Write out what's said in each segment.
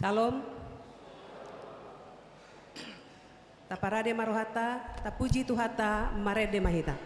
Salam. Taparade marohata, tapuji tuhata, marede mahita.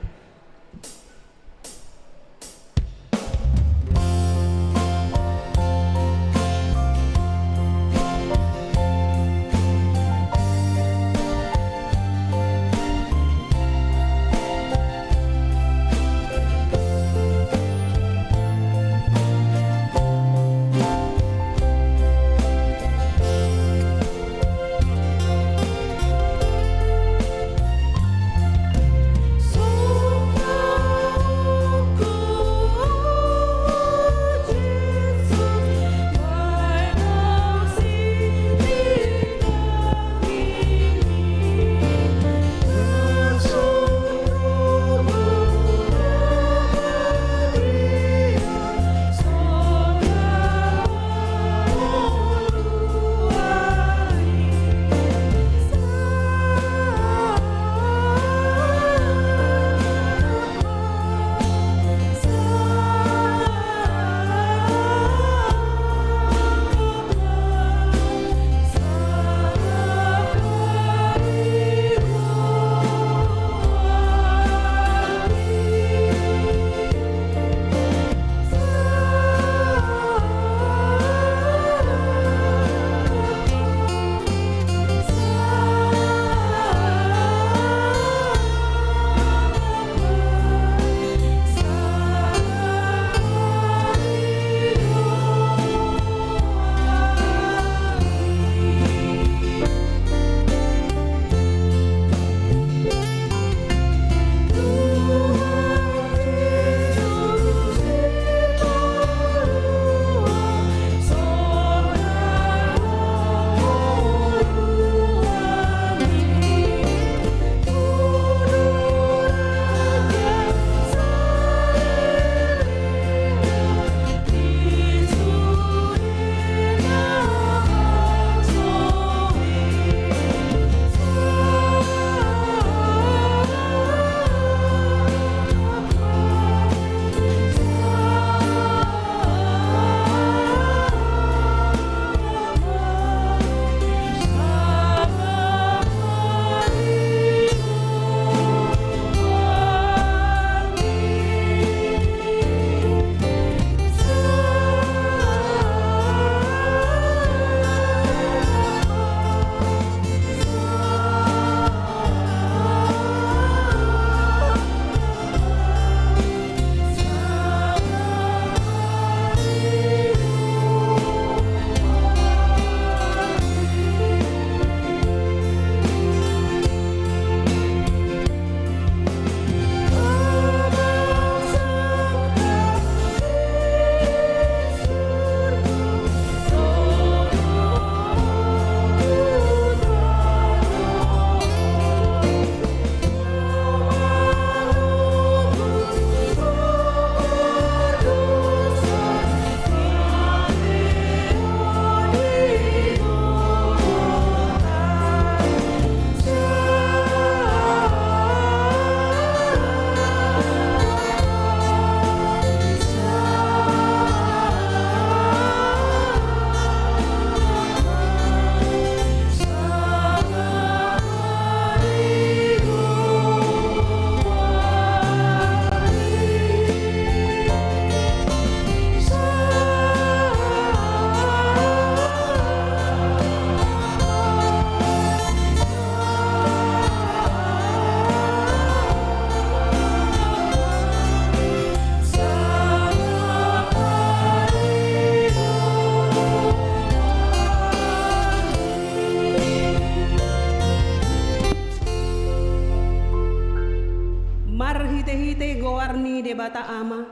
Hite-hite gowarni debata ama,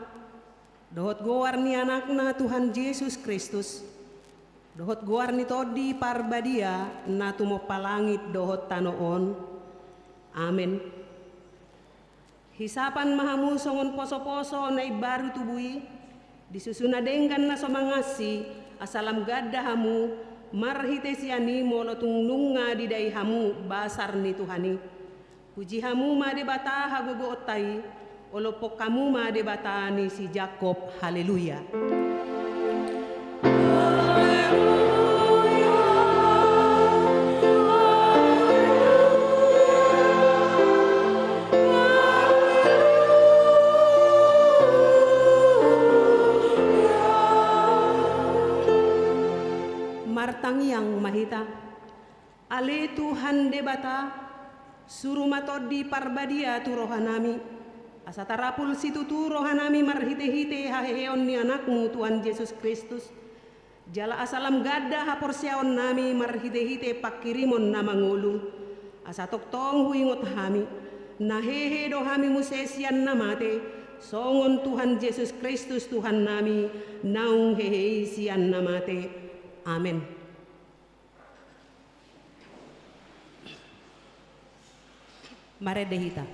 dohot gowarni anakna Tuhan Yesus Kristus, dohot gowarni todi parbadia na tumo palangit dohot tanoon. Amen. Hisapan mahamu songon poso-poso na ibaru tubui, disusuna denggan na somangasi, asalam gaddahamu, marhite siani molotung nunga didai hamu basar ni Tuhani. Puji hamu ma debata hagogo otai, olopok kamu ma debata ni si Jakob. Haleluya. Haleluya. martangiang mahita. Ale Tuhan debata, suruh matodi parbadia tu rohanami. Asa tarapul situ tu rohanami marhite-hite haheon ni anakmu Tuhan Yesus Kristus. Jala asalam gada haporsiaon nami marhite-hite pakirimon na mangulu. Asa toktong huingot hami. Nahehe do hami musesian namate. Songon Tuhan Yesus Kristus Tuhan nami. Naung hehe sian namate. Amin. Mare dehita.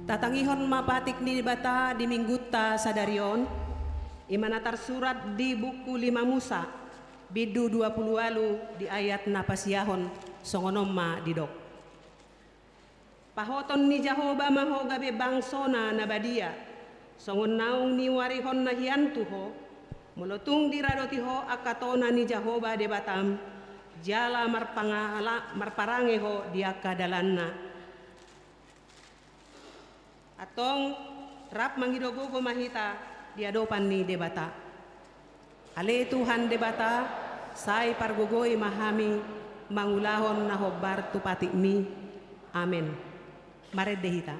Tatangihon mapatik ni bata di mingguta sadarion, imanatar surat di buku 5 Musa, bidu 20 alu di ayat napasiyahon, songonom ma didok. Pahoton ni Jahoba mahogabe bangsona nabadia, songon naung ni warihon na hiantuho, mulotung diradotiho akatona ni Jahoba de batam, jala marparangeho diaka dalanna. Atong rap manghidogogo mahita diadopan ni debata. Ale Tuhan debata, say pargogoy mahami mangulahon na hobar tupati mi. Amen. Mare dehita.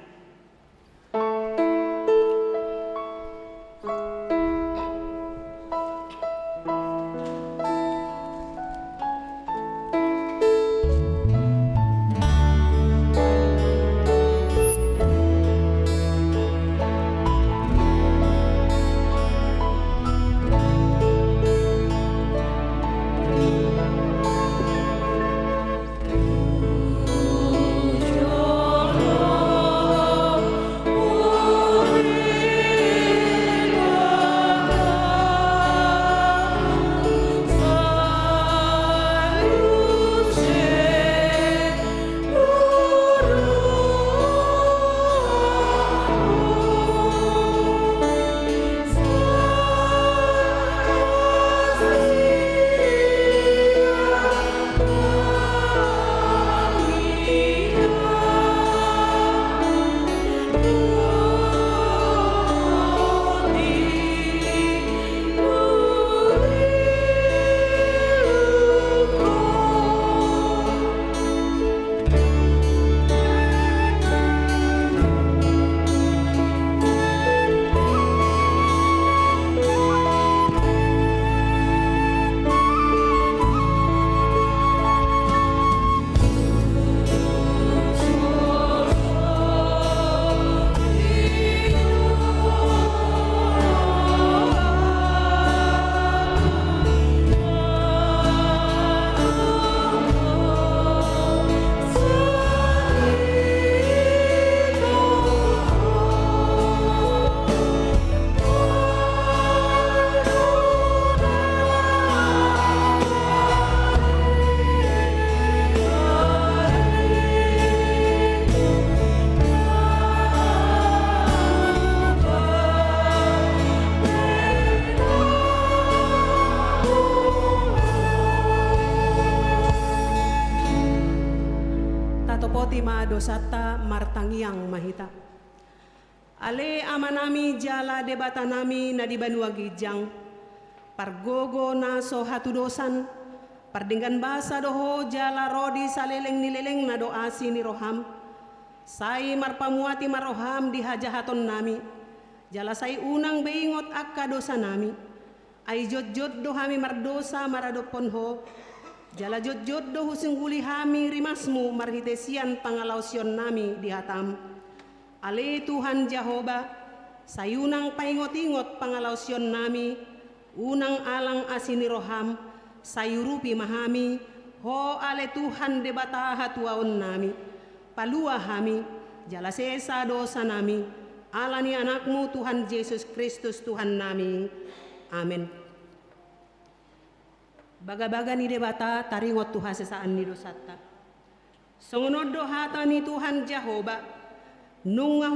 Potima dosata martangiang mahita. Ale amanami jala debata nami na di Banua Gijang, pargogo na so hatudosan, pardinggan basa doho jala rodi saleleng nileleng na doa sini roham. Sai marpamuati maroham di hajahaton nami. Jala sai unang beingot akka dosa nami. Ai jot-jot do hami mardosa maradopon ho. Jala jot-jot do husingguli hami rimasmu marhitesian pangalausion nami di hatam. Ale Tuhan Jehovah, sayunang paingot-ingot pangalausion nami, unang alang asini roham, sayurupi mahami, ho ale Tuhan debata hatuaon nami, palua hami, jala sesa dosa nami, alani anakmu Tuhan Yesus Kristus Tuhan nami. Amin. Baga-baga ni debata taringot Tuhan sesaan ni dosata. Songonodo hata ni Tuhan Jehovah, nunga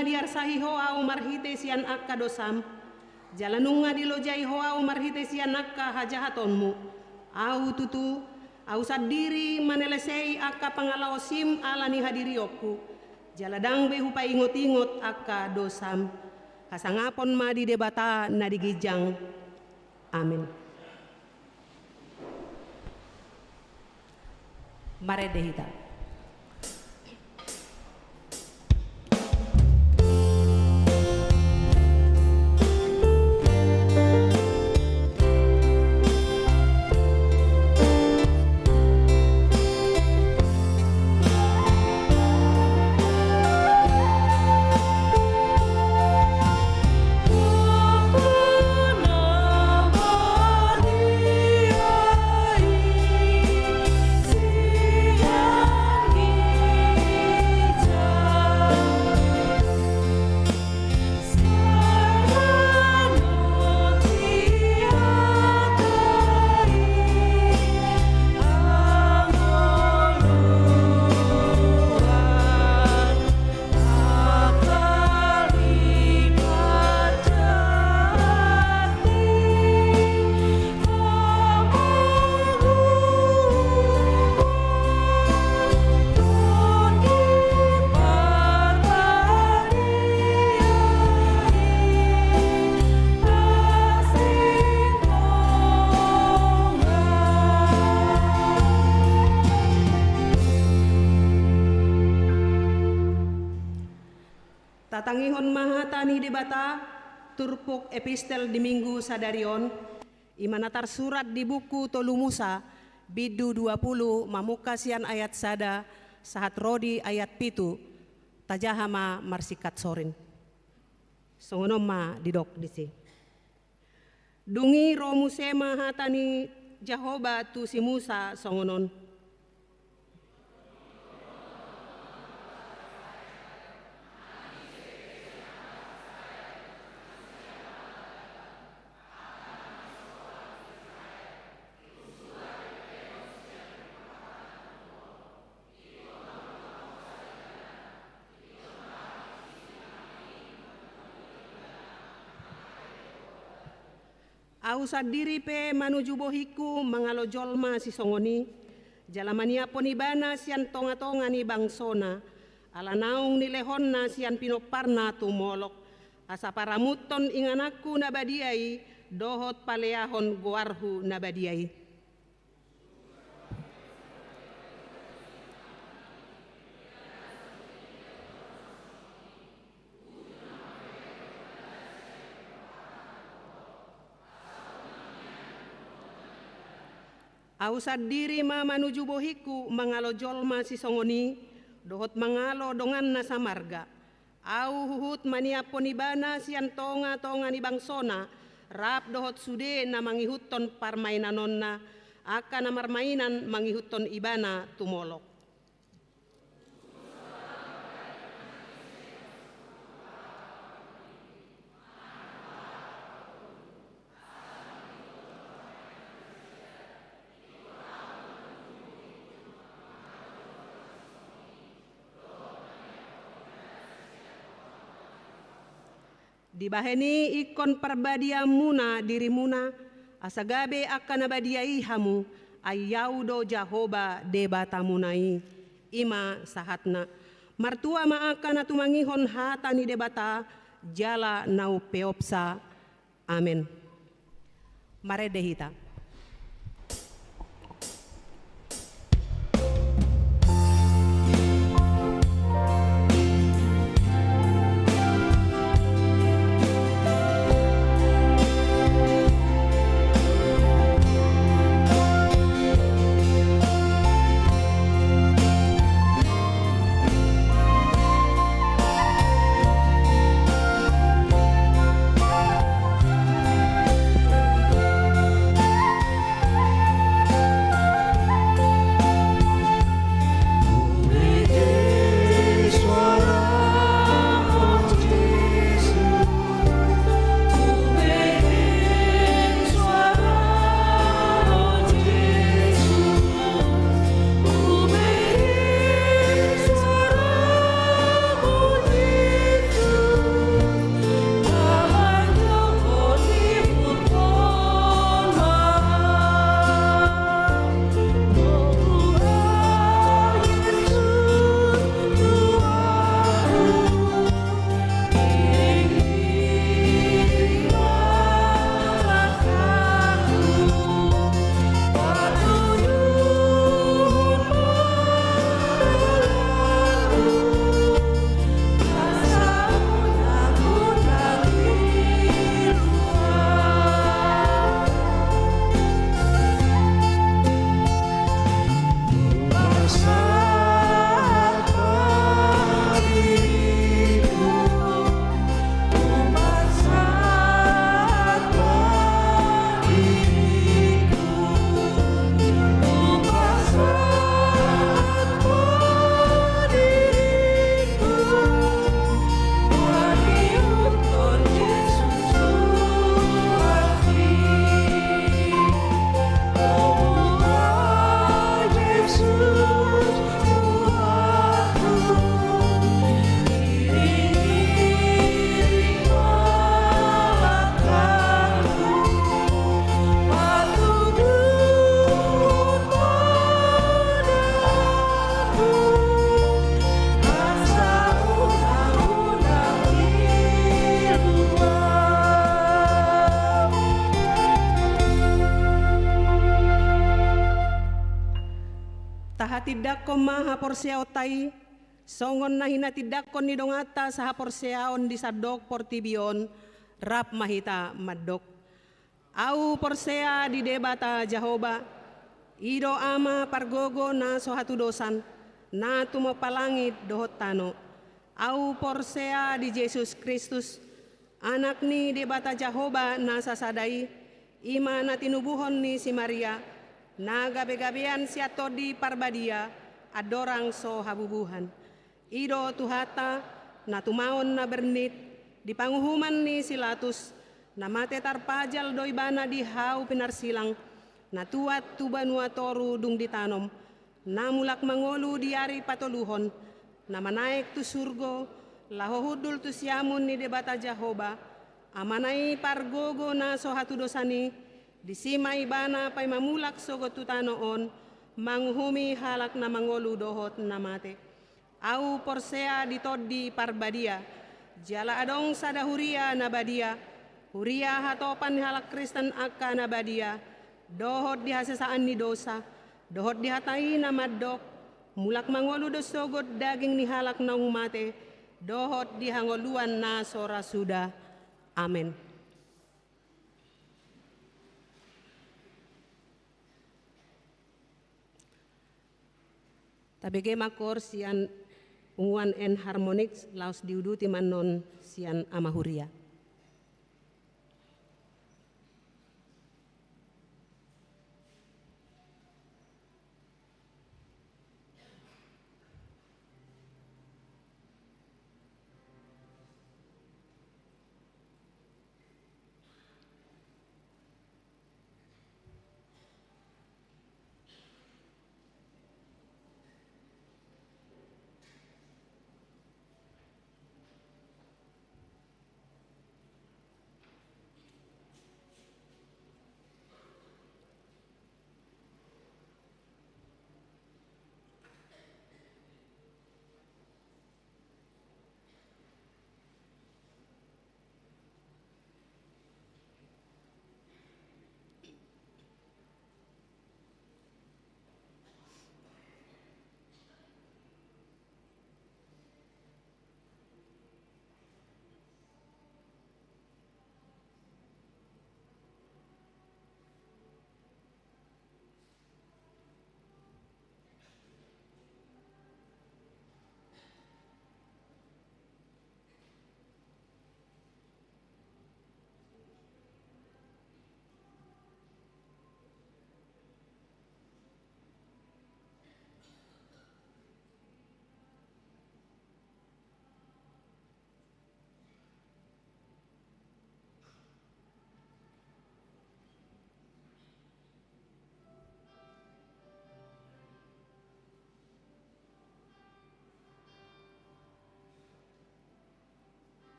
diarsahi hoa umarhite sian akka dosam, jala nunga dilojai hoa umarhite sian akka hajahatonmu, au tutu, au sadiri manelesei akka pangalaosim alani hadirioku, jala dangbe hupa ingot-ingot akka dosam, kasangapon ma di debata na digijang. Amin. Mare dehita. Tatangihon mahatani debata turpuk epistel di minggu sadarion imanatar surat di buku Tolu Musa bidu 20 mamukasian ayat sada sahat rodi ayat pitu tajahama marsikat sorin songonom ma didok disi dungi romuse mahatani Jehovah tu si Musa songonon au sadiri pe manuju bohiku mangalo jolma si songoni jalamania ponibana sian tonga-tonga ni bangsona ala naung ni lehonna sian pinoparna tumolok asa paramuton inganaku nabadiai dohot paleahon goarhu nabadiai. Ausad diri ma manuju bohiku mangalo jolma si songoni dohot mangalo dongan na samarga au huhut mania ponibana sian tonga-tonga ni bangsona rap dohot sude na mangihuton parmainanonna akan na marmainan mangihuton ibana tumolok. Dibaheni ikon perbadiamuna dirimuna asagabe akan nabadiai hamu ayyaudo Jehovah debatamunai ima sahatna martua ma akan atumangihon hatani debata jala nau peopsa. Amin. Mare dehita. Tahatidakko maha porseotai, songon na hinatidakko ni dongata sa porseaon di sadok portibion, rap mahita madok. Au porsea di debata Jahoba, ido ama pargogo na sohatudosan, na tumapalangit dohot tano. Au porsea di Yesus Kristus, anak ni debata Jahoba na sasadai, ima na tinubuhon ni si Maria, na gabe-gabean siato di parbadia, adorang so habubuhan. Ido tuhata, na tumaon na bernit, di panguhuman ni Silatus, na mate tarpajal doi bana di hau pinarsilang, na tuat tubanua toru dung ditanom, na mulak mangolu di ari patoluhon, na manaik tu surgo, lahohudul tu siamun ni debata Jahoba, amanai pargogo na sohatu dosani, disimai bana pay mamulak sogot tutanoon, manghumi halak na mangolu dohot na mate. Au porsea ditodi parbadia, jala adong sada huria na badia, huria hatopan halak Kristen akka na badia, dohot dihasesaan ni dosa, dohot dihatai na madok, mulak mangolu dosogot daging ni halak na umate, dohot dihangoluan na sora suda. Amen. Tabege makor sian unguan en harmonik laos diuduti manon sian amahuria.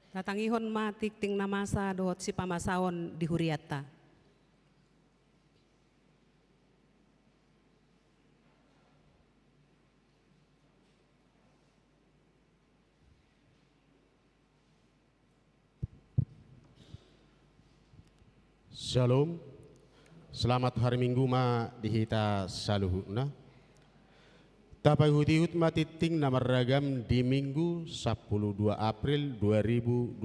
Tatangihon matik ting namasa dohot si pamasaon di Huriata. Shalom, selamat hari Minggu ma dihita saluhutna. Tapai hutihut matiting nama ragam di Minggu 12 April 2026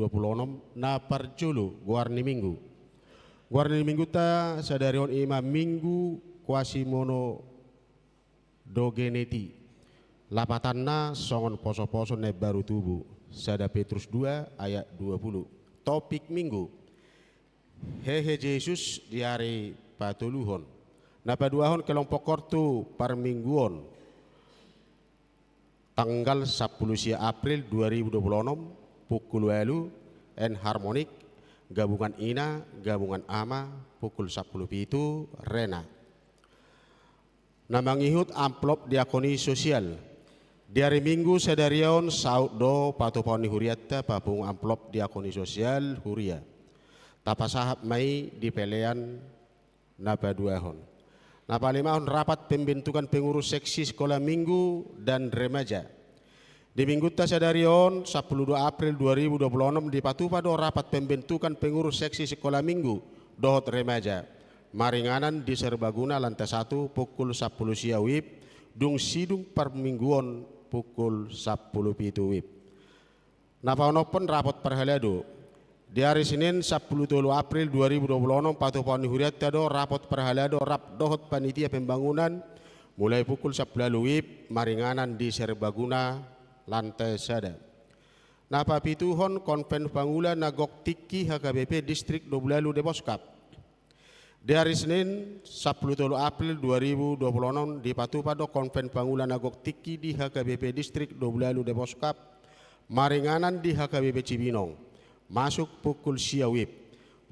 na parjulu guarni Minggu. Guarni Minggu ta sadarion ima Minggu kuasimono dogeneti. Lapatanna songon poso-poso ne baru tubuh. Sada Petrus 2 ayat 20. Topik Minggu. Hehe Yesus di hari patuluhon. Napa duahon kelompok kortu par mingguon. Tanggal 10 April 2026 pukul 8 en harmonik gabungan ina gabungan ama pukul 10 itu rena. Namangihut amplop diakoni sosial. Di hari Minggu sedarion saud do patuponi huriata papung amplop diakoni sosial huria. Tapa sahab mai di pelean napa duahon. Napa limahon rapat pembentukan pengurus seksi sekolah minggu dan remaja. Di minggu tasadarion 12 April 2026 di Patupa do rapat pembentukan pengurus seksi sekolah minggu dohot remaja. Maringanan di Serbaguna lantai 1 pukul 10 siang wib. Dung sidung per mingguon pukul 10 pitu wib. Napa onopon rapat perhalado. Di hari Senin 10 April 2026 Patupani Huriat do rapot perhalado rap dohot panitia pembangunan mulai pukul 11 wib maringanan di Serbaguna lantai sada. Napa pituhon konven pangula nagok tiki HKBP distrik 12 Deboskap. Di hari Senin 10 April 2026 di Patupado konven pangula nagok tiki di HKBP distrik 12 Deboskap maringanan di HKBP Cibinong. Masuk pukul siawib.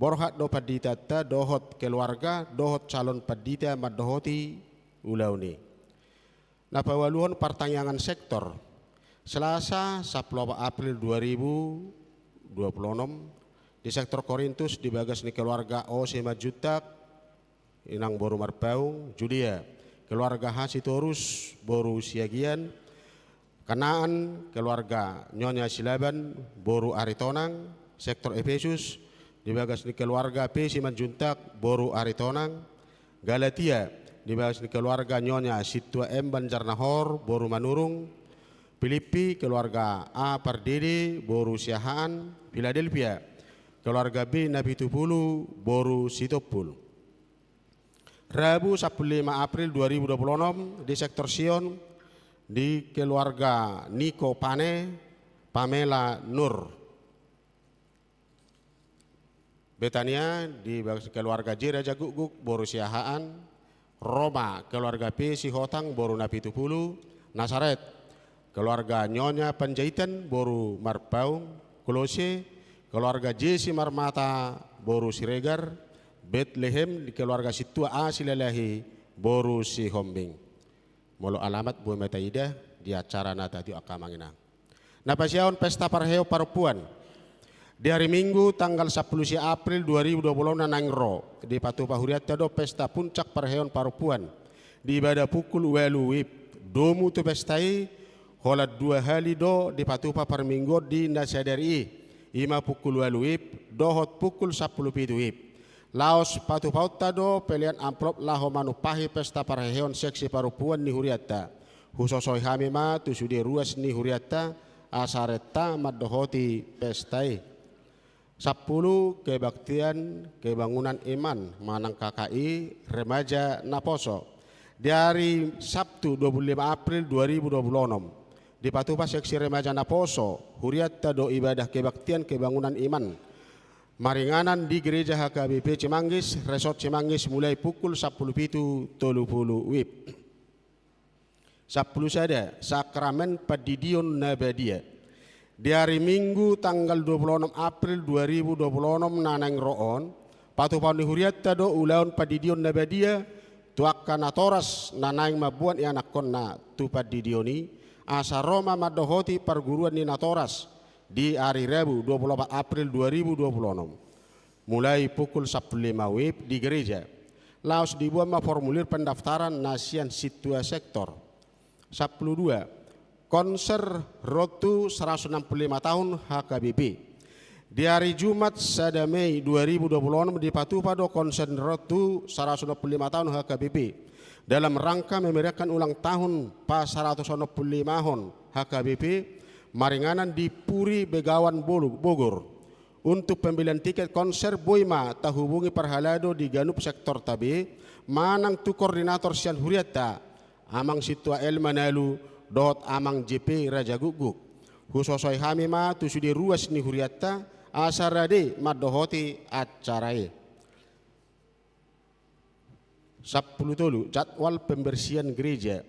Borhat do padita ta dohot keluarga dohot calon padita madohoti ulauni. Napawaluhon pertanyaan sektor. Selasa 10 April 2026 di sektor Korintus di bagas ni keluarga Osema Jutak inang boru marpaung Judia keluarga Hasitorus boru Siagian Kanaan keluarga Nyonya Silaban boru Aritonang sektor Efesus di bagas ni keluarga P. Siman Juntak boru Aritonang Galatia di bagas ni keluarga Nyonya Situa M. Banjarnahor boru Manurung Filipi keluarga A. Pardede boru Siahaan Philadelphia keluarga B. Nabi Tupulu boru Sitopul. Rabu 15 April 2026 di sektor Sion di keluarga Niko Pane Pamela Nur. Betania di keluarga Jira Jaguguk boru Siahaan. Roma keluarga P. Sihotang boru Nabi Tupulu. Nasaret keluarga Nyonya Panjaitan boru Marpaung. Kolose keluarga J. Marmata boru Siregar. Bethlehem di keluarga Situa A. Silalahi boru Sihombing. Molo alamat buah metaida di acara nata di akamanginang. Napasyaon pesta parheo parupuan. Di hari Minggu tanggal 10 April 2020 nangro di Patupa Huriat do pesta puncak parheon parupuan di ibadah pukul 8 wib. Domu tu pestai holat 2 hali do di Patupa Parminggo di Nasadari ima pukul 8 wib dohot pukul 10 pitu wib. Laos Patupa do pelian amplop laho manupahi pesta parheon seksi parupuan ni Huriata. Husosoi hamima tusudi ruas ni Huriata asareta madohoti pestai. 10 kebaktian kebangunan iman Manang KKI remaja Naposo di hari Sabtu 25 April 2026 di Patupa seksi remaja Naposo Huriata do ibadah kebaktian kebangunan iman maringanan di gereja HKBP Cimanggis Resort Cimanggis mulai pukul 10.30 wib. 10 sada sakramen padidion nabadia. Di hari Minggu tanggal 26 April 2026 nanang roon Patupani Huriata do ulaun padidion nabadia tuakka natoras nanang mabuan anak konna tu padidioni asa Roma madohoti perguruan ni natoras di hari Rabu 24 April 2026 mulai pukul 15 WIB di gereja. Laos dibuat formulir pendaftaran nasian situa sektor. 12. Konser Rotu 165 tahun HKBP. Di hari Jumat 1 Mei 2026 di Patupado konser Rotu 165 tahun HKBP dalam rangka memeriahkan ulang tahun pa-165 HKBP maringanan di Puri Begawan Bogor. Untuk pembelian tiket konser Boima tahubungi Parhalado di Ganup sektor Tabe manang tu koordinator Sian Huriata amang situa El Manalu dot amang JP Raja Guguk khususoi hami ma tu sudi ruas ni Huriata asarade madohoti acarae. 10 jadwal pembersihan gereja.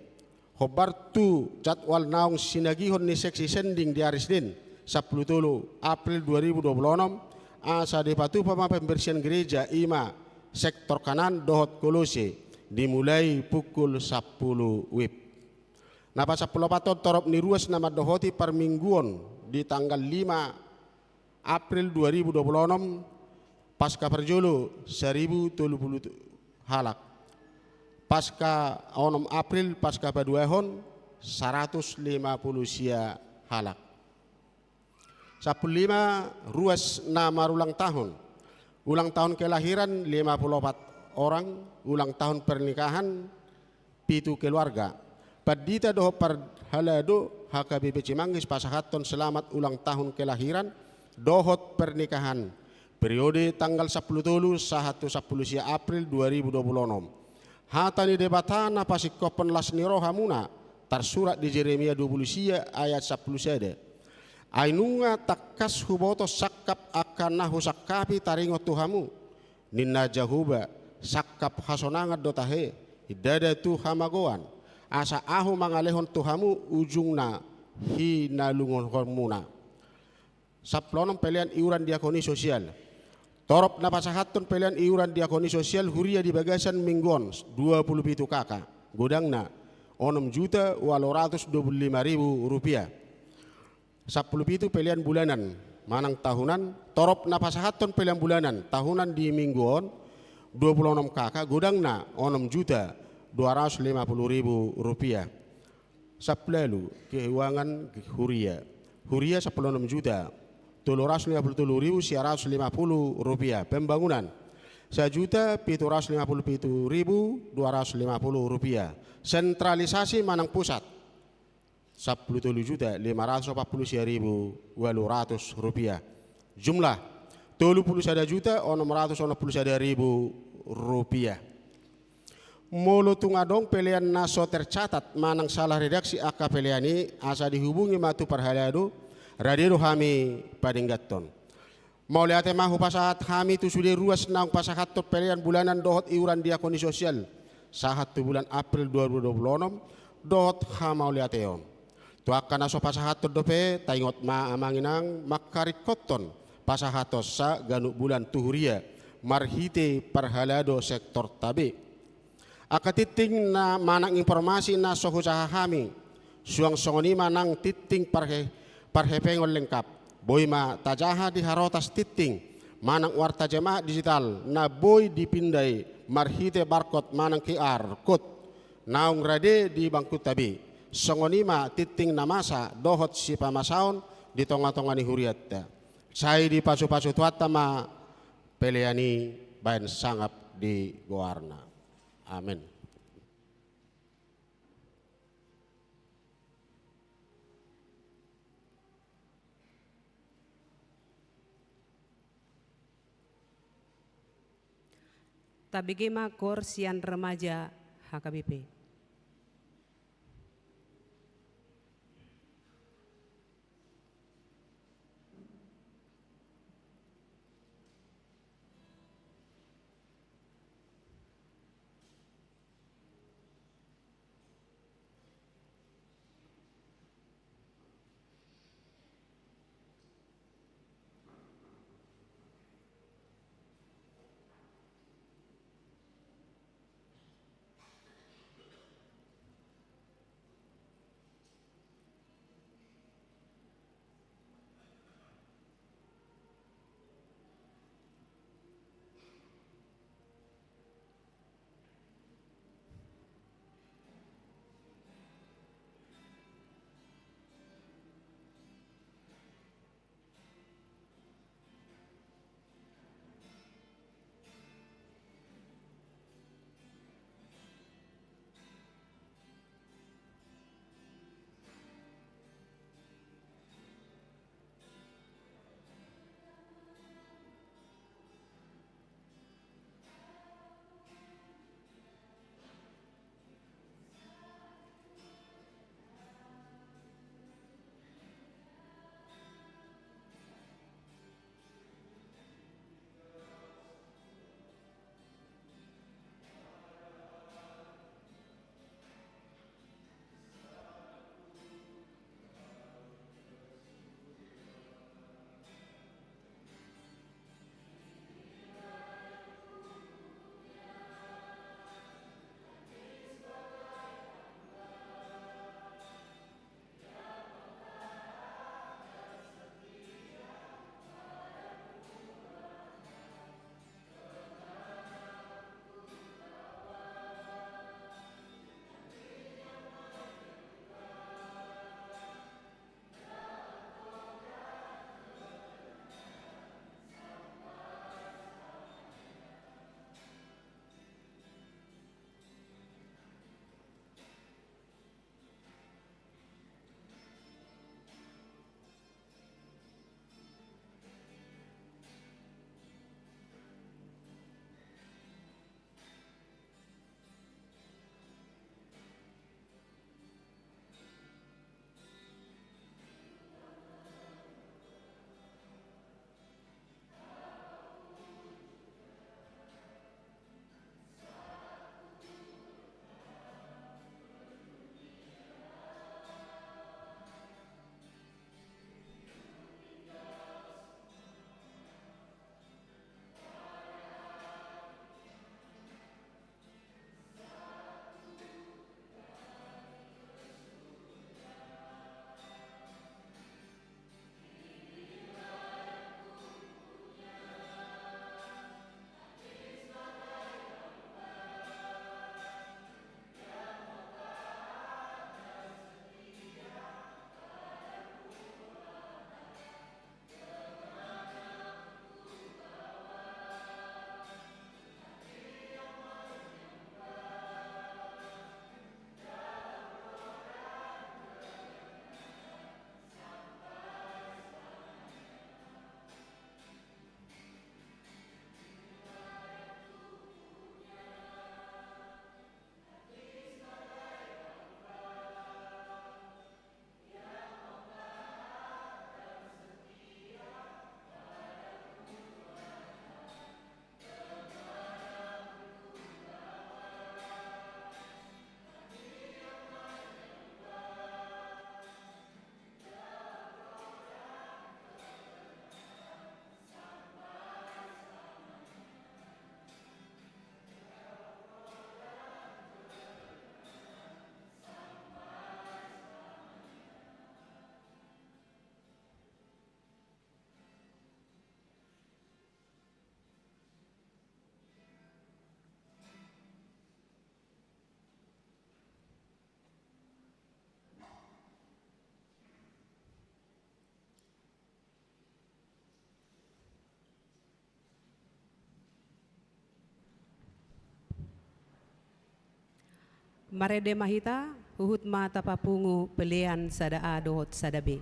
Hobar tu jadwal naung sinagihon ni seksi sending di hari Senin 10 April 2026 asa di Patupama pembersihan gereja Ima sektor kanan dohot Kolose dimulai pukul 10 WIB. Napa 10 paton torop ni ruas nama dohoti per mingguan di tanggal 5 April 2026 pasca perjolo 1030 halak. Pasca 6 April pasca paduahon 150 sia halak. 15 ruas nama ulang tahun. Ulang tahun kelahiran 54 orang, ulang tahun pernikahan 7 keluarga. Padita doho Parhalado HKBP Cimanggis pasahaton selamat ulang tahun kelahiran dohot pernikahan. Periode tanggal 10 April 2026. Hatani debatana pasikopen lasni rohamuna tersurat di Jeremia 20 ayat 10 sede. Ainunga takas huboto sakap akan nahu sakapi taringo tuhamu ninna jahuba sakap hasonangat dotahe idada tu hamagoan asa ahu mangalehon tuhamu ujungna hinalungon hormuna. Saplonom pelian iuran diakoni sosial. Torop napasahaton pelian iuran diakoni sosial huria di bagasan mingguan 27 kakak godangna 6.825.000 rupiah. 10 pelian bulanan manang tahunan torop napasahaton pelian bulanan tahunan di mingguan 26 kakak godangna 6.250.000 rupiah. Saplalu keuangan huria 16 juta 353.950 rupiah. Pembangunan 1.757.250 rupiah. Sentralisasi manang pusat 10.540.800 rupiah. Jumlah 31.661.000 rupiah. Mulu tungadong pelian naso tercatat manang salah redaksi aka peliani asa dihubungi matu Parhalado radio hami padinggaton. Mau lihat mahu pasahat hami tu sudah ruas nang pasahat tot pelian bulanan dohot iuran diakoni sosial sahat tu bulan April 2026 dohot hamau lihat eon. Tu akan aso pasahatot dope taingot ma amanginang makarikoton pasahatos sa ganuk bulan tuhuria marhite Parhalado sektor Tabe. Akatiting na manang informasi na sohusaha hami suang songoni manang titing parhepengol lengkap boy ma tajaha di harotas titing manang warta jemaah digital na boy dipindai marhite barcode manang QR code naung rade di bangku Tabe. Songonima titing namasa dohot si pamasaon di tonga-tonga ni huriatta. Saya di pasu-pasu tuata ma peleani bayan sangap di goarna. Amin. Tabigema Korsian Remaja HKBP. Marede mahita, huhut mata papungu pelean sada adohot sadabe.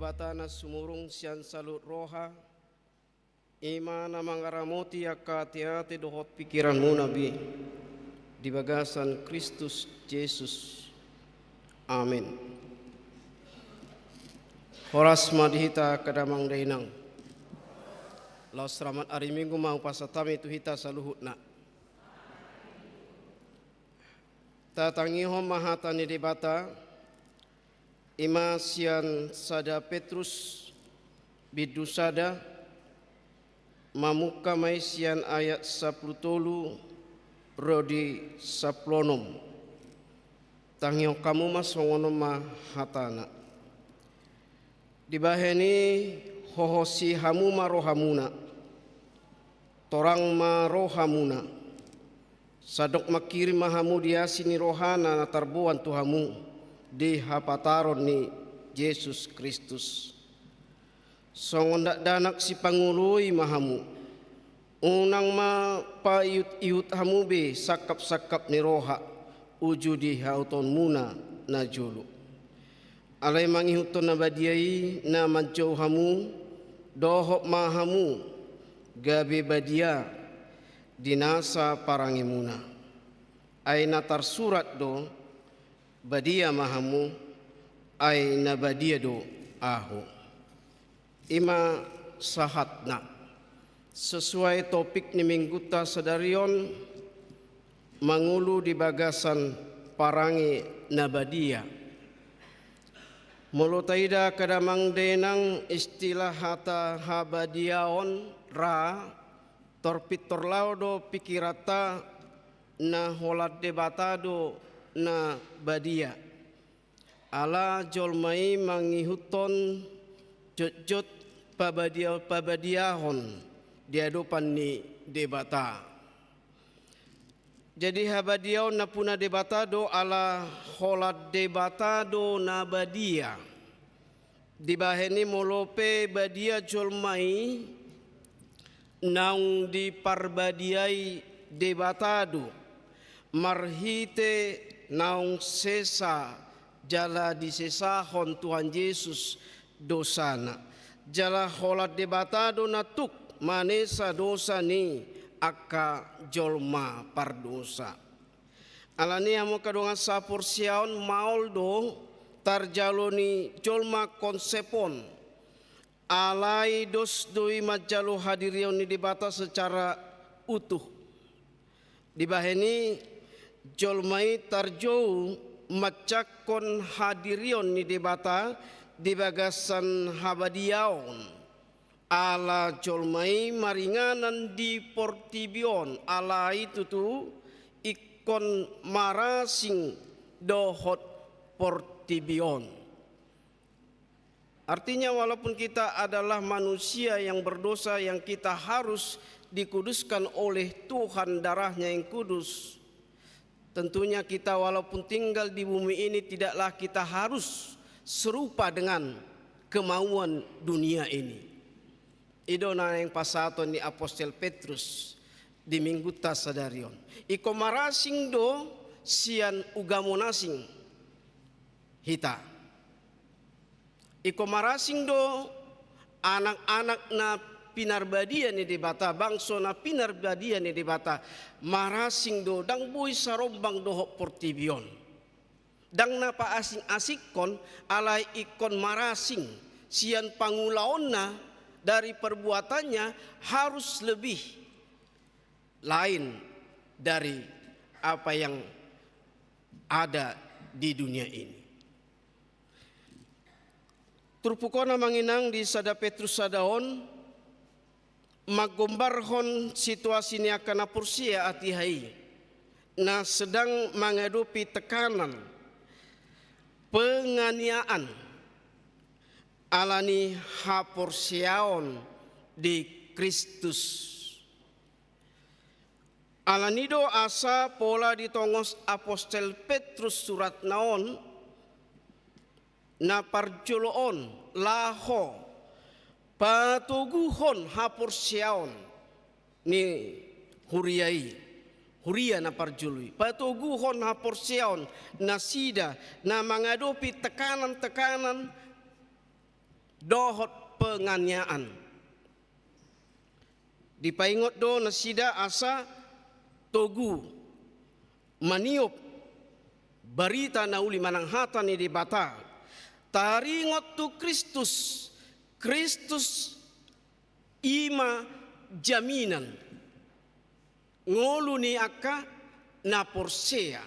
batana sumurung sian salut roha imana mangaramuti akka hati-hati dohot pikiranmu nabi di bagasan Kristus Yesus. Amin. Horas madihita kadamang dainang. Lau selamat hari Minggu mau pasatami tu hita saluhutna. Tatangihom mahatani debata ima sian sada Petrus bidusada mamuka maisian ayat 10 rodi 10 tangio kamu mas songono mahatana dibaheni hohosi hamu marohamuna torang marohamuna sadok makiri mahamu dia sini rohana na tarbuan tuhamu di hapataron ni Yesus Kristus. Songondak danak si pangului mahamu unang ma paiut-iut hamu be sakap-sakap ni roha uju di hauton muna na julu. Alai mangihuton na badiai na manjau hamu dohok mahamu gabe badia dinasa parangimuna ay natar surat do badia mahamu ay na badia do ahu ima sahatna sesuai topik ni mingguta sadarion mangulu di bagasan parangi na badia mulutaida kadamang denang istilah hata habadiaon ra torpitor laudo pikirata na holat debatado na badia ala jolmai mangihuton jot-jot pabadiahon di hadapan ni debata. Jadi habadiaon na puna debatado ala holat debatado na badia dibaheni molope badia jolmai naung di parbadiai debatado marhite naung sesa jala di sesahon Tuhan Yesus dosana jala holat debatado natuk manesa dosa ni aka jolma pardosa alani amo kadongan sapor siaon mauldo tarjaloni jolma konsepon alai dos doi majalo hadirion ni debata secara utuh dibaheni jolmai tarjou macakon hadirion ni debata di bagasan habadiaon ala jolmai maringanan di portibion ala itu tu ikon marasing dohot portibion. Artinya walaupun kita adalah manusia yang berdosa yang kita harus dikuduskan oleh Tuhan darahnya yang kudus. Tentunya kita walaupun tinggal di bumi ini tidaklah kita harus serupa dengan kemauan dunia ini. Idona yang pasaton ni Apostel Petrus di minggu tasadarion. Iko marasing do sian ugamonasing hita. Iko marasing do anak-anak na pinarbadia ni debata bangso na pinarbadia ni debata marasing do dang boy sarombang dohok portibion dang napa asing-asikon alai ikon marasing sian pangulaon na dari perbuatannya harus lebih lain dari apa yang ada di dunia ini. Turpukona manginang di sada Petrus sadaon magombarhon situasi ni akan apursia atihai na sedang menghadapi tekanan penganiayaan alani hapursiaon di Kristus. Alanido asa pola ditongos Apostel Petrus surat naon na parjoloon laho patuguhon hapursiaon ni huria na parjului patuguhon hapursiaon na sida na menghadapi tekanan-tekanan dohot penganiayaan. Dipaingot do na sida asa togu maniop barita na uli mananghata ni di bata. Taringot tu Kristus ima jaminan ngolu ni aka na porsea.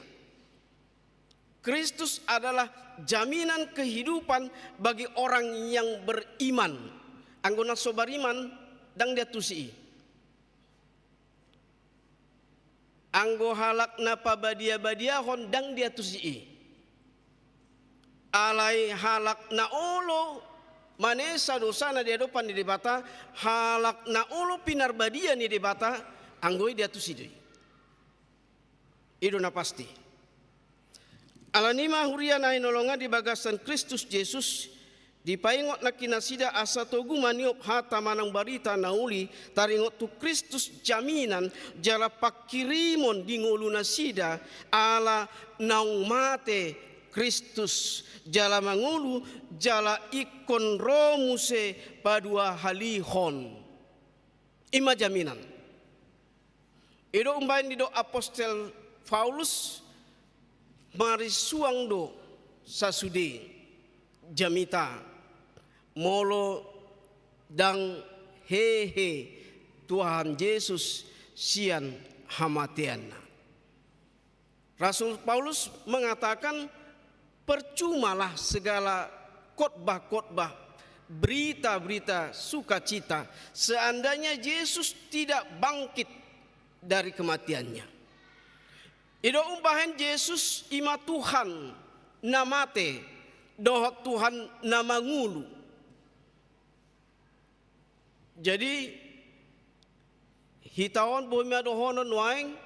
Kristus adalah jaminan kehidupan bagi orang yang beriman. Anggona sobariman dang dia tusi. Anggo halak na pabadia-badiahon dang dia tusi. Alai halak na olo manesa dosa na dia depan di debata, halak na olo pinarbadia ni debata, anggoi dia tusi doi. Itu na pasti. Alanima huria na inolonga di bagasan Kristus Yesus dipaingot na kinasida asa togu maniop hata manang barita nauli taringot tu Kristus jaminan jala pakirimon di ngolu nasida ala naung mate Kristus jala mangulu jala ikon romuse padua halihon ima jaminan. Ido umbain di do apostel Paulus marisuang do sasude jamita molo dang hehe Tuhan Yesus sian hamatiana. Rasul Paulus mengatakan percumalah segala khotbah-khotbah, berita-berita sukacita seandainya Yesus tidak bangkit dari kematiannya. Ido umbahan Yesus ima Tuhan namate dohot Tuhan nama ngulu. Jadi hitawan bumi adohonon waeng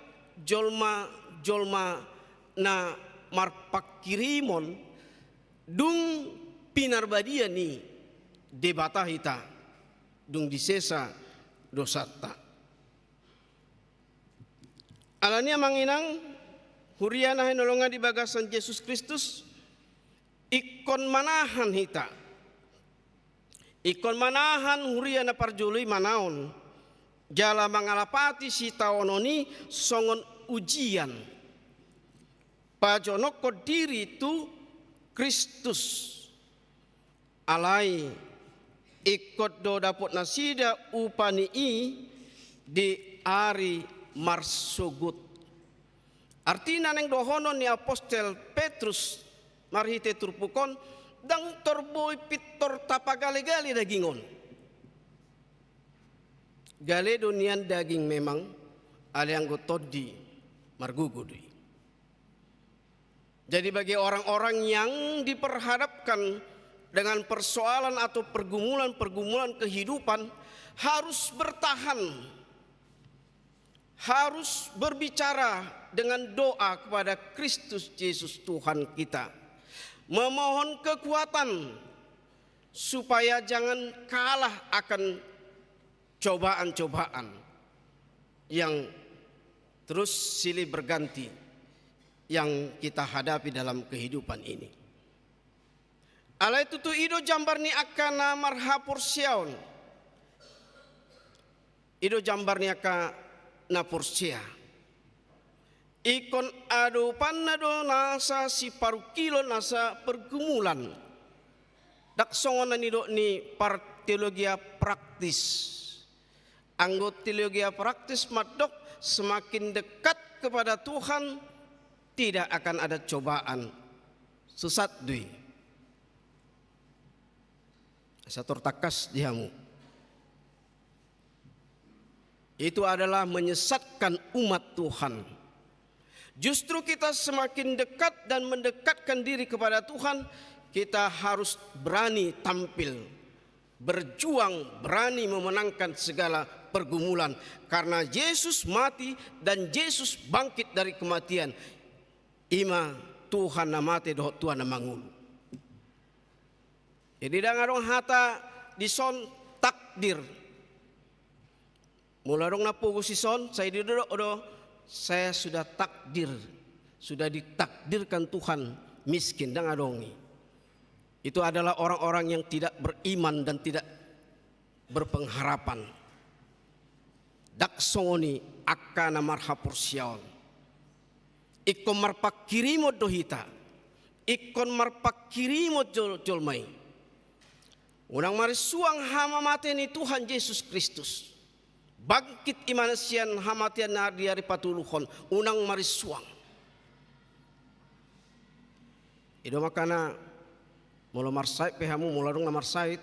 jolma na marpakirimon dung pinarbadia ni debata hita dung disesa dosata. Alania manginang huriana henolonga di bagasan Yesus Kristus ikon manahan hita. Ikon manahan huriana parjului manaon jala mangalapati si taononi songon ujian. Pajonoko diri itu Kristus alai ikut do dapot nasida upani di ari marsugut. Artinya neng dohonon ni apostel Petrus marhite turpukon dang torboy pitor tapagale-gale dagingon. Gale dunian daging memang aliang gotodi margugudi. Jadi bagi orang-orang yang diperhadapkan dengan persoalan atau pergumulan kehidupan harus bertahan, harus berbicara dengan doa kepada Kristus Yesus Tuhan kita, memohon kekuatan supaya jangan kalah akan cobaan-cobaan yang terus silih berganti yang kita hadapi dalam kehidupan ini. Alai tutu ido jambar ni akana marhapur siaun. Ido jambar ni akana pursia. Ikon ado panado nasa si paru kilo nasa pergumulan. Dak songonan ido ni par teologia praktis. Anggot teologia praktis madok semakin dekat kepada Tuhan tidak akan ada cobaan sesat dui. Sator takas dihamu. Itu adalah menyesatkan umat Tuhan. Justru kita semakin dekat dan mendekatkan diri kepada Tuhan, kita harus berani tampil, berjuang, berani memenangkan segala pergumulan. Karena Yesus mati dan Yesus bangkit dari kematian. Ima Tuhan namate doh Tuhan namangulu. Jadi dangarong hata dison takdir. Mula dong napugu sison saya duduk saya sudah takdir, sudah ditakdirkan Tuhan miskin dangadongi. Itu adalah orang-orang yang tidak beriman dan tidak berpengharapan. Daksoni akana marhapur siaon. Ikon marpakirimo dohita. Ikon marpakirimo jolmai. Unang marisuang hama mateni Tuhan Yesus Kristus. Bangkit imanasian hamatian na di hari patuluhon. Unang marisuang. Ido makana mula marsait pehamu mula dong na marsait.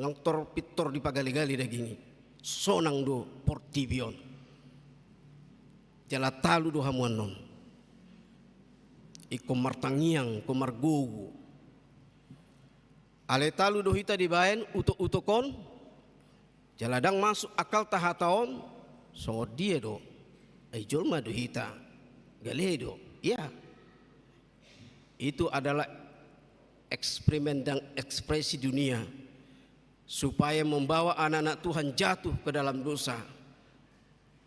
Lang torpitor di pagali-gali dagini. Sonang do portibion. Jala talu do hamuan non. Iko martangiang, ko margugu. Ale talu do hita dibaen utuk-utukon. Jaladang masuk akal tahataon. So dia do. Ay jolma do hita. Galedo. Ya. Itu adalah eksperimen dan ekspresi dunia. Supaya membawa anak-anak Tuhan jatuh ke dalam dosa.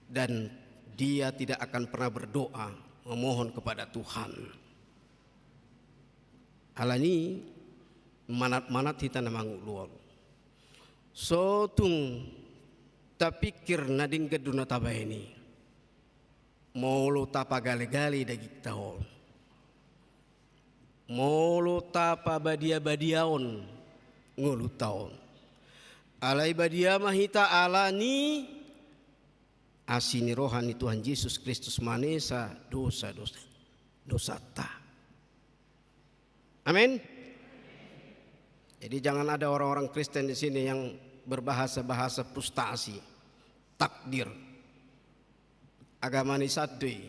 Dan dia tidak akan pernah berdoa memohon kepada Tuhan. Alani manat-manat hita namang luol. So tung tapikir nading geduna tabaini. Molo tapa gali-gali dagi tahol. Molo tapa badia-badiaon ngulu taon. Alai badia mahita alani asini rohani Tuhan Yesus Kristus manesa dosa ta. Amin. Jadi jangan ada orang-orang Kristen di sini yang berbahasa-bahasa frustasi, takdir, agama ni sadui,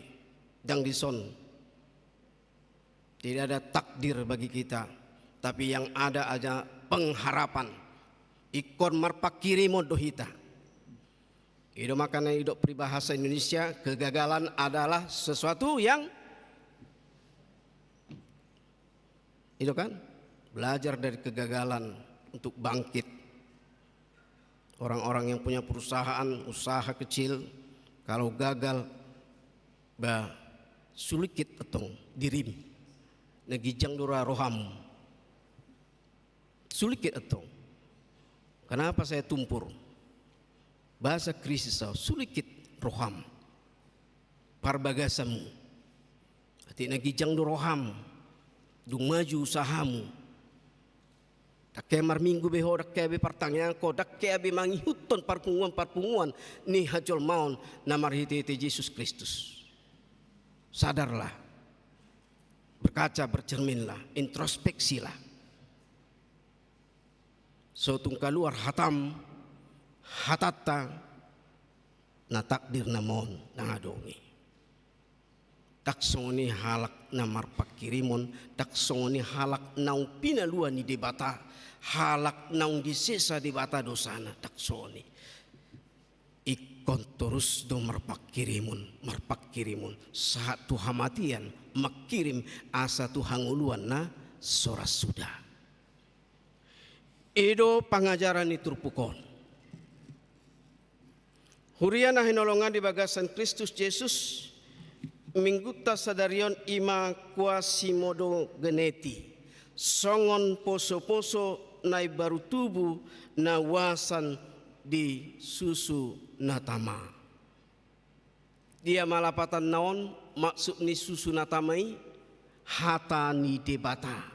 dang dison. Tidak ada takdir bagi kita, tapi yang ada aja pengharapan. Ikon marpakirimo dohita. Itu makanya hidup peribahasa Indonesia, kegagalan adalah sesuatu yang itu kan belajar dari kegagalan untuk bangkit. Orang-orang yang punya perusahaan, usaha kecil, kalau gagal sulikit etong dirim negijang dura roham sulikit etong. Kenapa saya tumpur? Bahasa krisis sulikit roham parbagasamu. Ati nagijang do roham dung maju usahamu. Dakke mar minggu beho dakke be pertanyaan ko dakke be mangihuton parpunguan ni hajol maun namar hiti Yesus Kristus. Sadarlah. Berkaca, bercerminlah, introspeksilah. So tung kaluar hatam hatata na takdir namon nangadongi. Taksoni halak na marpakirimon, taksoni halak naung pinaluan ni debata, halak naung disesa debata dosana taksoni. Ikon terus do marpakirimon saat tu hamatian makirim asa tu hanguluan na soras sudah. Edo pangajaran iturpukon. Huriana hinolongan di bagasan Kristus Yesus mingguta sadarion ima kuasimodo geneti. Songon poso-poso nai baru tubuh na wasan di susu natama. Dia malapatan naon maksud ni susu natamai hata ni debata.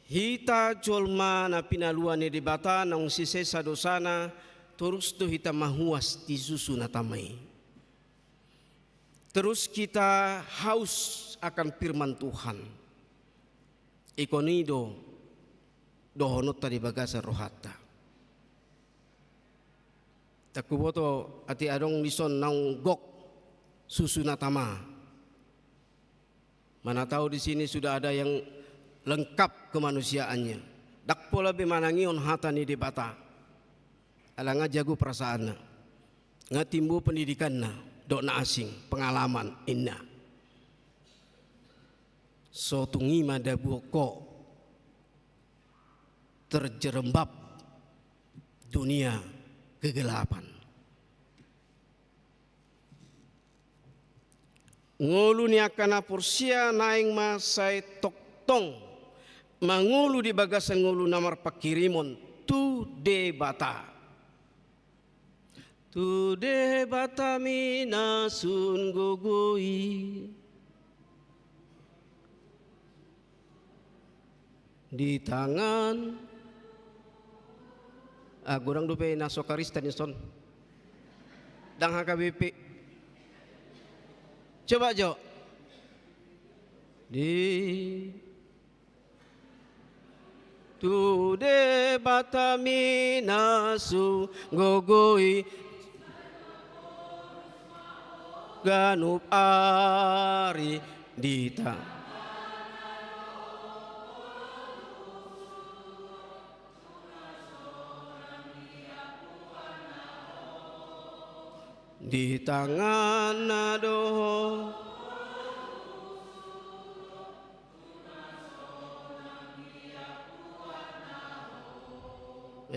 Hita jolma na pinaluan ni debata nang sisesa dosana terus tu hita mahuas di susu natamai. Terus kita haus akan firman Tuhan. Ikonido dohonot tadi bagasa rohata. Takuboto ati adong lison nang gok susu natama. Mana tahu di sini sudah ada yang lengkap kemanusiaannya. Dak pola bimanangion hata ni debata. Alanga jago perasaanna. Ngatimbu pendidikanna, dok na asing, pengalaman inna. So tungima dabuko terjerembab dunia kegelapan. Ngulu ni akana pursia naing masai toktong mangulu di bagasan ngulu namar pakirimon tu debata. tude batamina sun gogoi di tangan gurang dupe na sokarista ni son dang HKBP coba Jo di tude batamina su gogoi ganup ari dita di tangan nadoh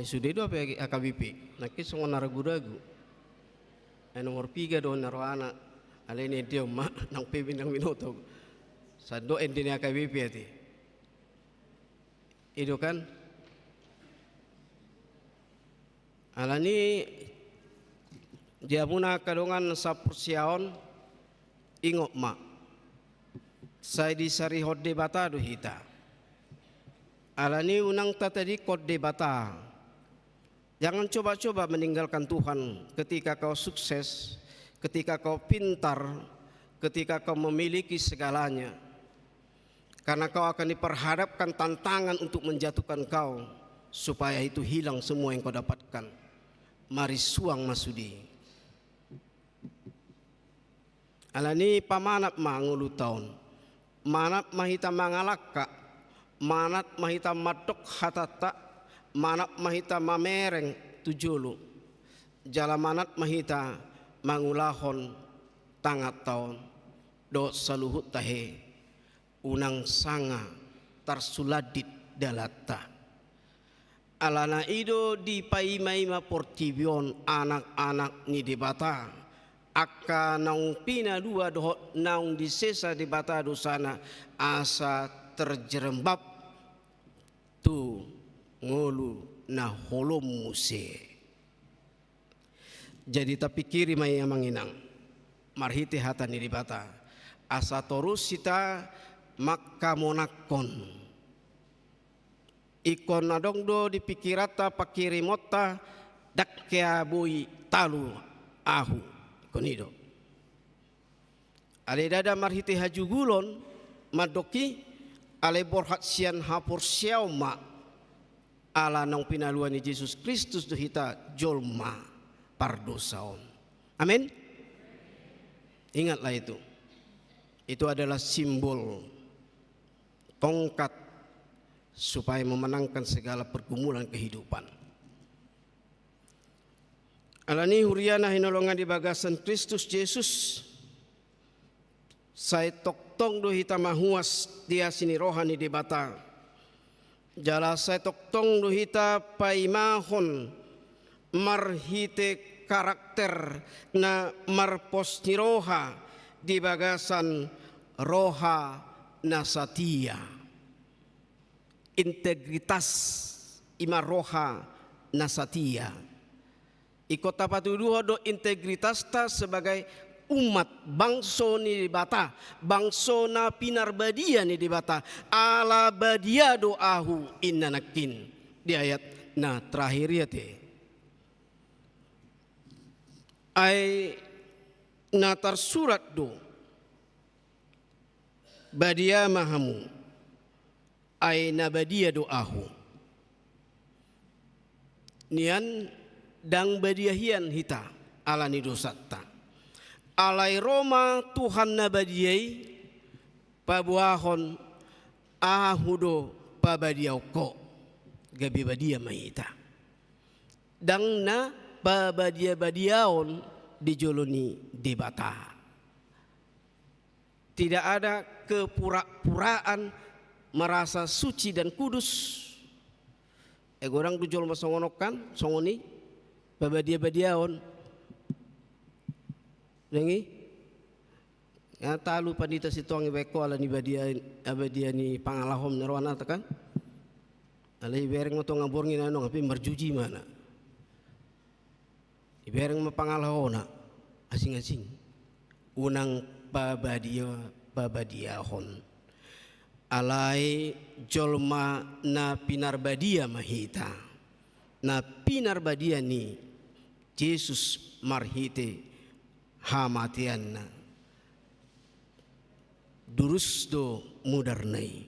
sudah itu apa AKBP nakis songo naragu-ragu nomor 3 do naro anak alene dia mak nang pebin nang minoto sado endine AKBP ati itu kan alani dia muna kadongan sapursiaon ingok mak saya disari hode bata do hita alani unang tatadi kode bata. Jangan coba-coba meninggalkan Tuhan ketika kau sukses, ketika kau pintar, ketika kau memiliki segalanya. Karena kau akan diperhadapkan tantangan untuk menjatuhkan kau, supaya itu hilang semua yang kau dapatkan. Mari suang masudi. Alani pamanap mangulu tahun, manap mahita mangalaka, manap mahita matok hatata, manap mahita mamereng tujulu jalamanat mahita mangulahon tangat taon do saluhut tahe unang sanga tarsuladit dalata alana ido di paimaima portibion anak-anak ni debata akka naung pina dua doh naung disesa debata dosana asa terjerembab tu ngolu na holom muse jadi tapi kiri mai manginang marhiti hata ni dibata asa torus sita makka monakon ikon nadong do dipikirata pakiri motta dakkea bui talu ahu konido ale dada marhiti hajugulon madoki ale borhat sian hapur siauma ala nang pinaluan ni Yesus Kristus do hita jolma pardosaon. Amin. Ingatlah itu. Itu adalah simbol tongkat supaya memenangkan segala pergumulan kehidupan. Alani huriana hinolongan di bagasan Kristus Yesus. Saya toktong do hita mahuas dia sini rohani di bata. Jala saya toktong duhita paimahon marhite karakter na marposni roha di bagasan roha nasatia integritas ima roha nasatia ikot tapatuduho do integritas ta sebagai umat bangso ni dibata bangso na pinarbadia ni dibata ala badia doahu innanakin di ayat na terakhir ya te ay natar surat do badia mahamu ay nabadia doahu nian dang badiahian hita ala ni dosatta alai Roma Tuhan nabadiyai pabuahon ahudo pabadiau ko gabi badia mahita dang na pabadia badiaon dijoloni debata tidak ada kepura-puraan merasa suci dan kudus orang dujol masongonokan songoni pabadia badiaon dengi ya talu pandita situang beko ala ni badia ni pangalahom nerwana tekan alai bereng moto ngaborngi nano ngapi marjuji mana ibereng mapangalahona asing-asing unang babadiahon alai jolma na pinarbadia mahita na pinarbadia ni Yesus marhite hamatian na durus do mudarnai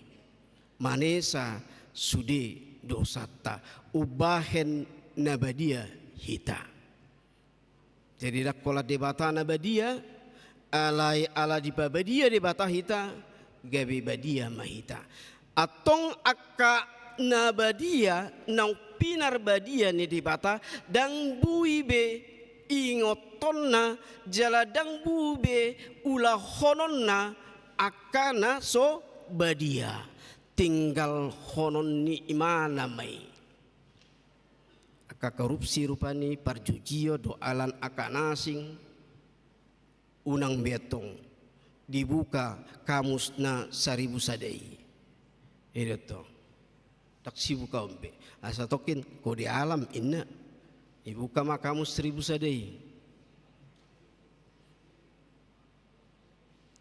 manesa sude dosata ubahen nabadia hita. Jadi dakola debata nabadia alai ala di babadia debata hita gabe badia mahita. Atong akka nabadia nang pinar badia ni debata dang buibe ingotonna jaladang bube ulah hononna akana so badia tinggal honon ni imana mai aka korupsi rupani parjujio doalan akan asing unang betong dibuka kamusna 1000 sadai itu tak sibuka umbe asa tokin kode alam inna dibuka makamus 1000 sadai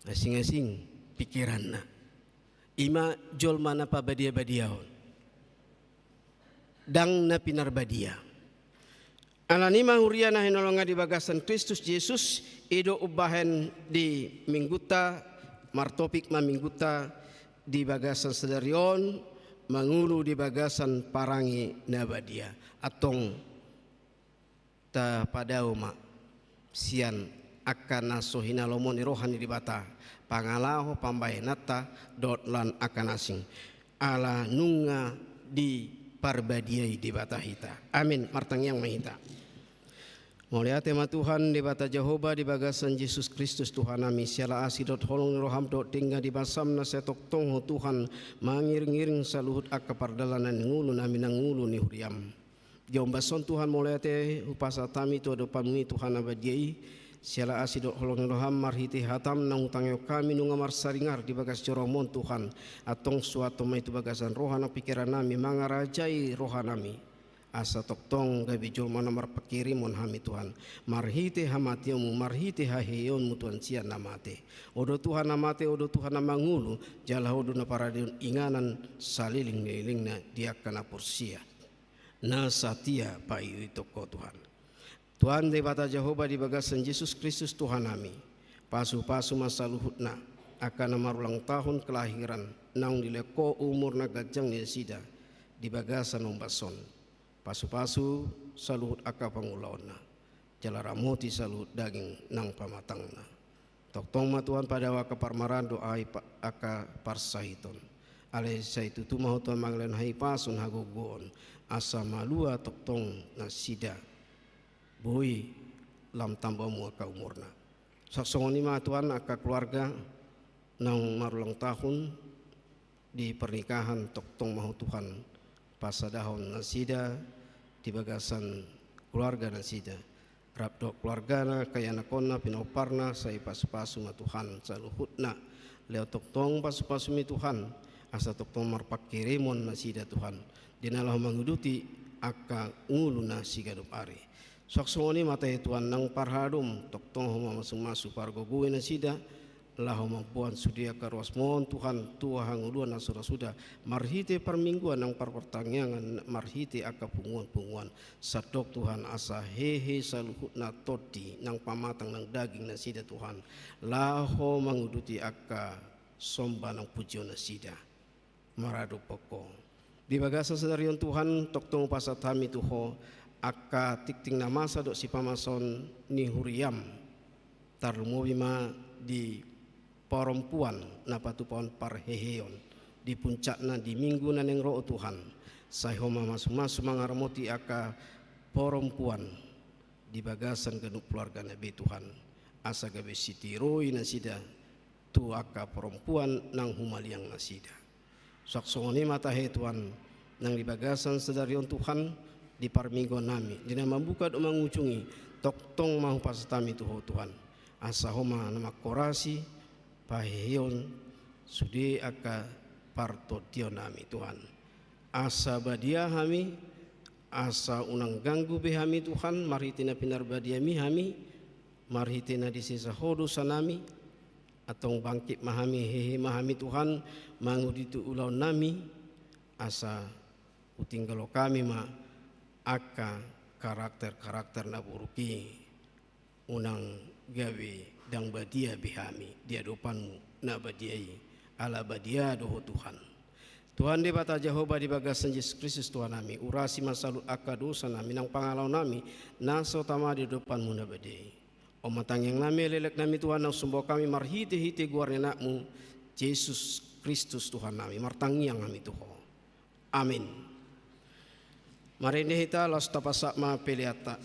asing-asing pikiranna ima jol mana pa badia-badiahon dang na pinarbadia alanima huriana hinolonga di bagasan Kristus Yesus edo ubahen di mingguta martopik ma mingguta di bagasan sedarion mangulu di bagasan parangi nabadia atong ta padao ma sian akan nasohina lomoni rohani di bata pangalaho pambayanata dot lan akan asing ala nunga di parbadiai di bata hita amin martang yang mahita mulia tema Tuhan di bata Jehovah di bagasan Yesus Kristus Tuhan ami siala asi dot holong roham dot tinggal di basam na setok tongho Tuhan mangiring-iring saluhut akka pardalanan ngulu nami nang ngulu ni huriam jombason Tuhan mulia te upasa tami tu adopanmi Tuhan abadiai siala asidot holong roham marhiti hatam nang utangyo kami nunga marsaringar di bagas joromon Tuhan atong suatu mai tu bagasan rohana pikiran nami mangarajai rohanami asa toktong gabi jolmana marpakirimon hami Tuhan marhiti hamatiomu marhiti haheyonmu Tuhan sian namate odo Tuhan namate odo Tuhan namangulu jala odo na paradion inganan saliling nilingna dia kana porsia na satia payu itoko Tuhan Tuhan di bata Jehovah di bagasan Yesus Kristus Tuhan kami pasu-pasu masa luhutna akan marulang tahun kelahiran naung dileko umur nagajang ni sida di bagasan ombason pasu-pasu saluhut aka pangulaona jalaramoti saluhut daging nang pamatangna toktong ma Tuhan pada waka parmaran doa aka parsahiton ale saitu tumahu Tuhan manglen hai pasun hagogon asa malua toktong na sida boi lam tambamu aka umurna saksongoni ma Tuhan aka keluarga nang marulang tahun di pernikahan toktong mahu Tuhan pasadahon nasida di bagasan keluarga nasida rabdok keluarga na kaya nakona pinoparna say pasu-pasu ma Tuhan saluhutna leo toktong pasu-pasu mi Tuhan asa toktong marpakirimon nasida Tuhan dinalah manguduti aka ngulu na sigadup ari saksongoni mata Tuhan nang parhadum toktong homa masuk-masuk pargoguin nasida lahu mampuan sudia karwasmon Tuhan tua hanguluan na sudah marhite permingguan nang pertangyangan marhite aka punguan-punguan sadok Tuhan asa hehe saluhutna toti nang pamatang nang daging nasida Tuhan lahu manguduti aka somba nang pujion nasida maradu poko di bagasa sedarion Tuhan toktong pasat hami tuho aka tikting namasa dok si pamason ni huriam tarumobima di perempuan napatu pon parheheon di puncakna di minggu naneng roh Tuhan sayhoma masuk-masuk mangarmoti aka perempuan di bagasan genuk keluarga Nabi Tuhan asa gabe sitiroi nasida tu aka perempuan nang humaliang nasida saksongoni mata he Tuhan nang di bagasan sedarion Tuhan di parminggo nami dina membuka do mengunjungi toktong mahu pasatami Tuhan asa homa nama korasi paheon sudi aka parto tionami Tuhan asa badia kami asa unang ganggu behami Tuhan, marhitina pinar badiami hami, marhitina di sisa hodo sanami, atong bangkit mahami hehe mahami Tuhan, manguditu ulau nami, asa utinggalo kami ma aka karakter-karakter naburuki, unang gawe dang badia behami, dia dopanmu na badiai, ala badia doho Tuhan. Tuhan di bata Jehovah di bagasan Yesus Kristus Tuhan nami, urasi masalut aka dosa nami, nang pangalau nami, naso tama di depanmu na badai. O matang yang nami lelek nami Tuhan, nang sumbaw kami marhiti-hiti guarnya nakmu, Yesus Kristus Tuhan nami, martangi yang nami Tuhan. Amin. Mari nihita las tapasak ma peliata.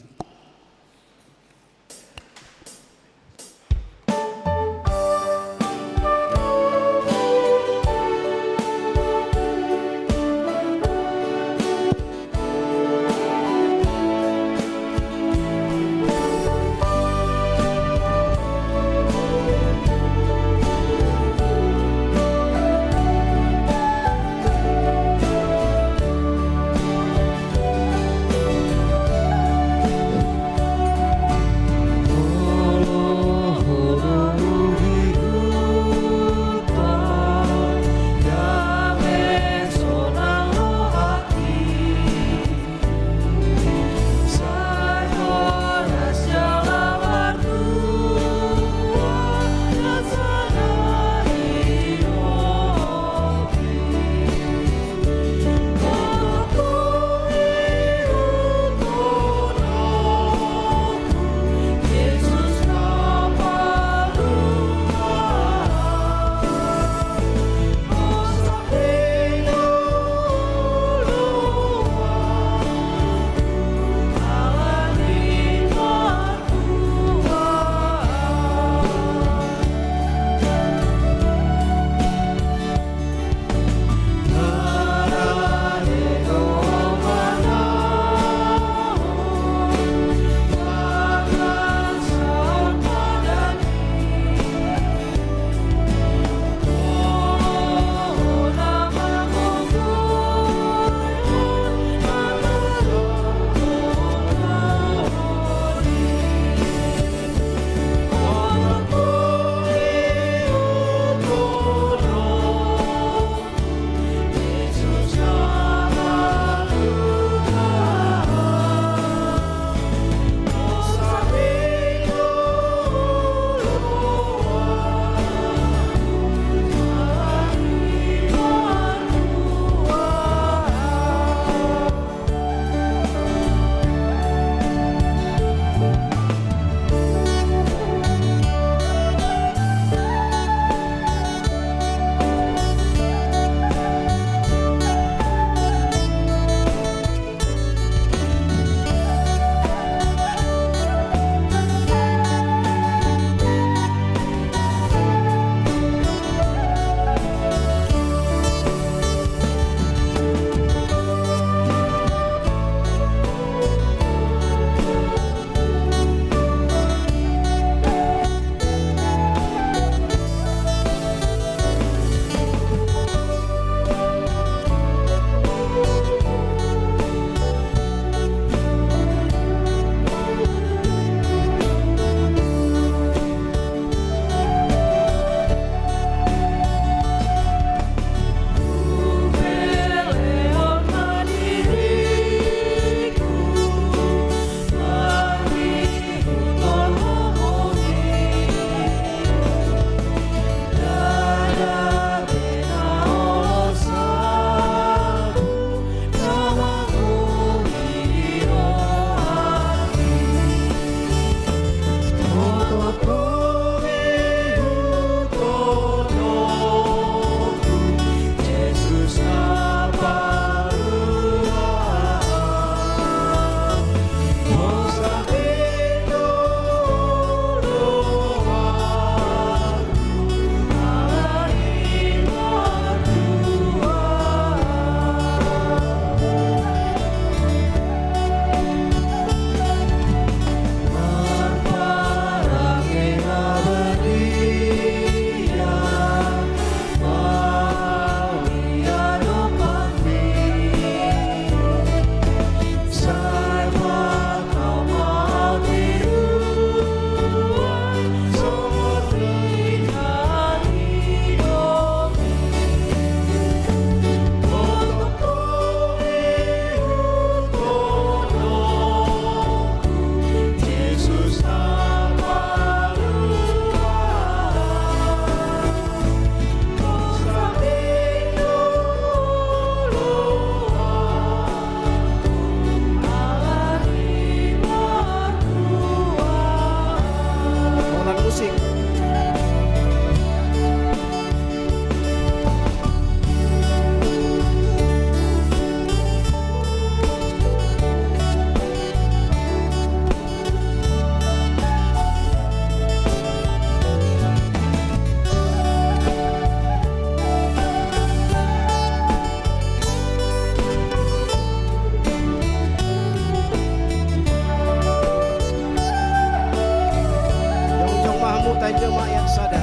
jemaat sadar.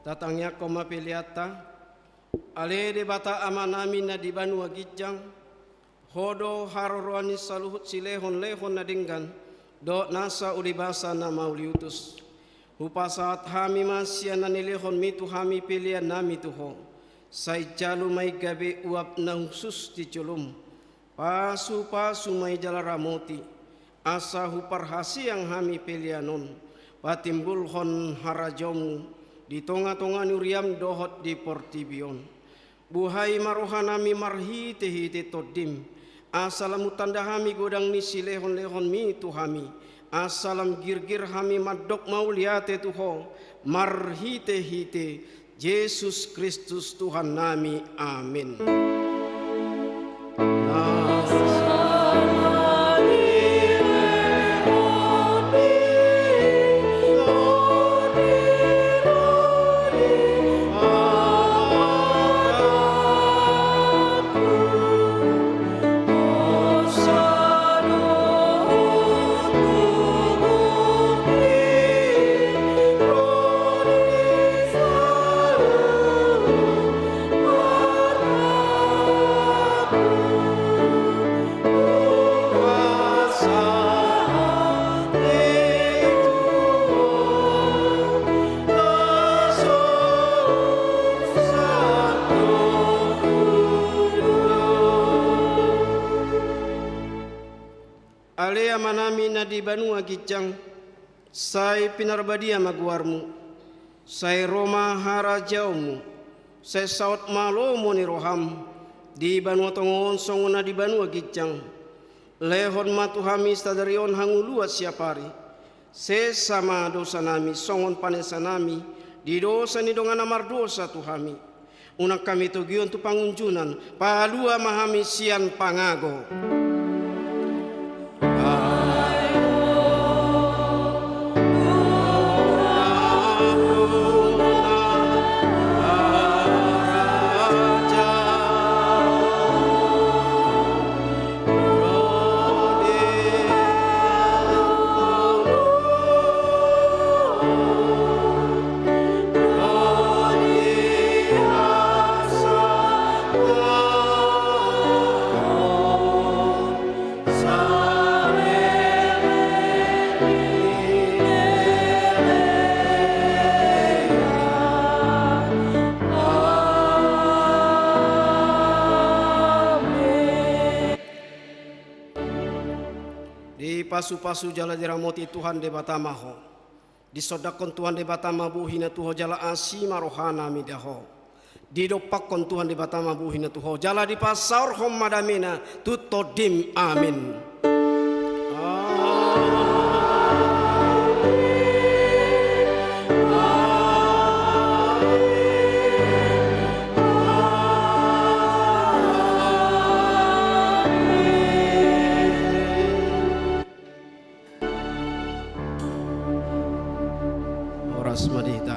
Datangnya koma peliata, ale de bata amanami na di Banua Gijang, hodo harorwani saluhut silehon lehon na dinggan, do nasa ulibasa na mauliutus. Hupasat hami masya na nilehon mitu hami pilihan nami tuho, say jalu may gabi uap na husus di culum, pasu may jalaramoti, asa huparhasi ang hami pilihanon, patimbulhon harajomu, di tonga-tonga nuriam dohot di portibion. Buhai marohanami marhi tehite todim. Asalamu tanda hami godang ni silehon-lehon mi tuhami. Asalam girgir hami madok mauliate tuho. Marhi tehite Yesus Kristus Tuhan nami. Amin. Alea manami na di Banua Gijang, say pinarbadia maguarmu, say Roma harajaumu, say saut malomo ni roham, di Banua Tongon songon na di Banua Gijang, lehon matuhami stadarion hanguluat siapari, sesama dosa nami songon panesa nami, di dosa ni dongan amar dosa tuhami, unak kami tugion tu pangunjunan, palua mahami sian pangago. Pasu-pasu jala diramoti Tuhan de batamaho, disodakon Tuhan de batama buhina tuho jala asima rohana midaho, didopakon Tuhan de batama buhina tuho jala di pasar hom madamina tutodim amin. Madita.